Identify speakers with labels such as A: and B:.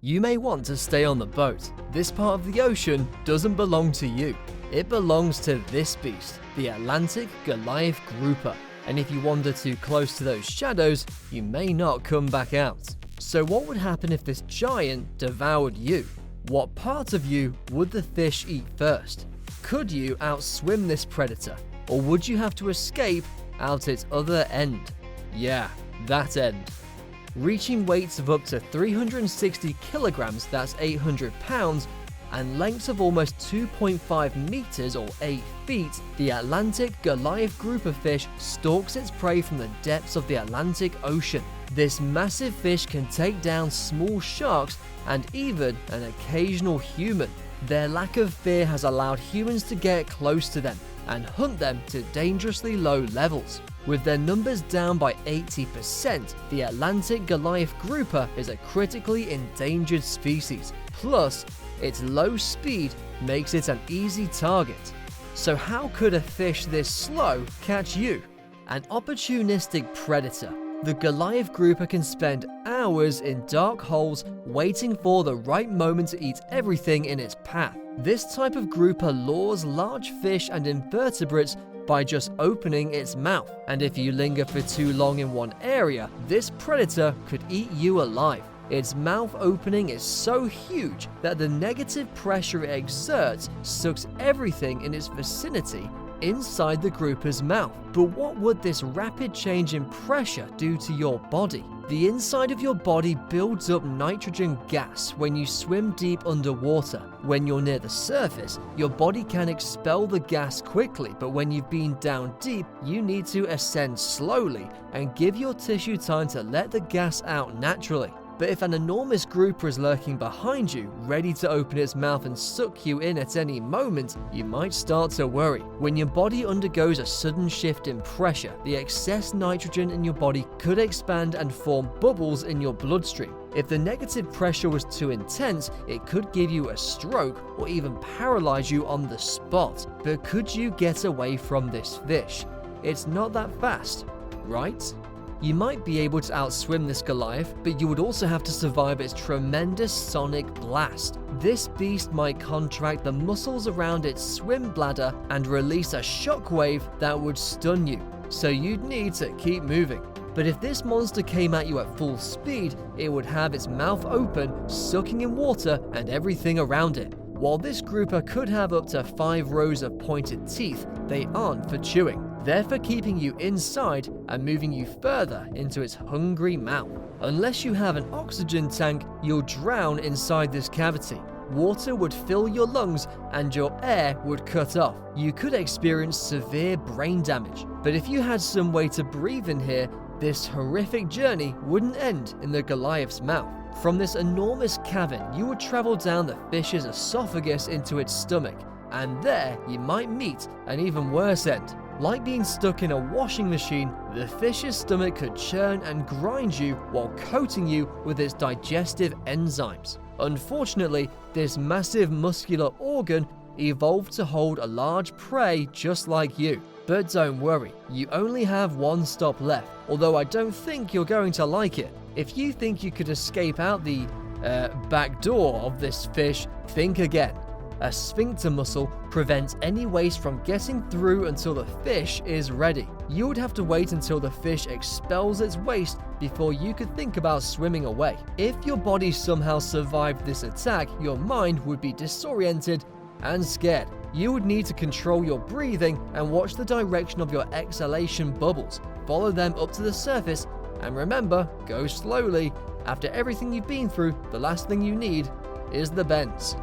A: You may want to stay on the boat. This part of the ocean doesn't belong to you. It belongs to this beast, the Atlantic Goliath grouper. And if you wander too close to those shadows, you may not come back out. So what would happen if this giant devoured you? What part of you would the fish eat first? Could you outswim this predator? Or would you have to escape out its other end? Yeah, that end. Reaching weights of up to 360 kilograms, that's 800 pounds, and lengths of almost 2.5 meters or 8 feet, the Atlantic Goliath grouper fish stalks its prey from the depths of the Atlantic Ocean. This massive fish can take down small sharks and even an occasional human. Their lack of fear has allowed humans to get close to them and hunt them to dangerously low levels. With their numbers down by 80%, the Atlantic Goliath grouper is a critically endangered species. Plus, its low speed makes it an easy target. So how could a fish this slow catch you? An opportunistic predator. The Goliath grouper can spend hours in dark holes waiting for the right moment to eat everything in its path. This type of grouper lures large fish and invertebrates by just opening its mouth. And if you linger for too long in one area, this predator could eat you alive. Its mouth opening is so huge that the negative pressure it exerts sucks everything in its vicinity inside the grouper's mouth. But what would this rapid change in pressure do to your body? The inside of your body builds up nitrogen gas when you swim deep underwater. When you're near the surface, your body can expel the gas quickly, but when you've been down deep, you need to ascend slowly and give your tissue time to let the gas out naturally. But if an enormous grouper is lurking behind you, ready to open its mouth and suck you in at any moment, you might start to worry. When your body undergoes a sudden shift in pressure, the excess nitrogen in your body could expand and form bubbles in your bloodstream. If the negative pressure was too intense, it could give you a stroke or even paralyze you on the spot. But could you get away from this fish? It's not that fast, right? You might be able to outswim this Goliath, but you would also have to survive its tremendous sonic blast. This beast might contract the muscles around its swim bladder and release a shockwave that would stun you, so you'd need to keep moving. But if this monster came at you at full speed, it would have its mouth open, sucking in water and everything around it. While this grouper could have up to 5 rows of pointed teeth, they aren't for chewing. They're for keeping you inside and moving you further into its hungry mouth. Unless you have an oxygen tank, you'll drown inside this cavity. Water would fill your lungs and your air would cut off. You could experience severe brain damage. But if you had some way to breathe in here, this horrific journey wouldn't end in the Goliath's mouth. From this enormous cavern, you would travel down the fish's esophagus into its stomach, and there you might meet an even worse end. Like being stuck in a washing machine, the fish's stomach could churn and grind you while coating you with its digestive enzymes. Unfortunately, this massive muscular organ evolved to hold a large prey just like you. But don't worry, you only have one stop left, although I don't think you're going to like it. If you think you could escape out the back door of this fish, think again. A sphincter muscle prevents any waste from getting through until the fish is ready. You would have to wait until the fish expels its waste before you could think about swimming away. If your body somehow survived this attack, your mind would be disoriented and scared. You would need to control your breathing and watch the direction of your exhalation bubbles. Follow them up to the surface, and remember, go slowly. After everything you've been through, the last thing you need is the bends.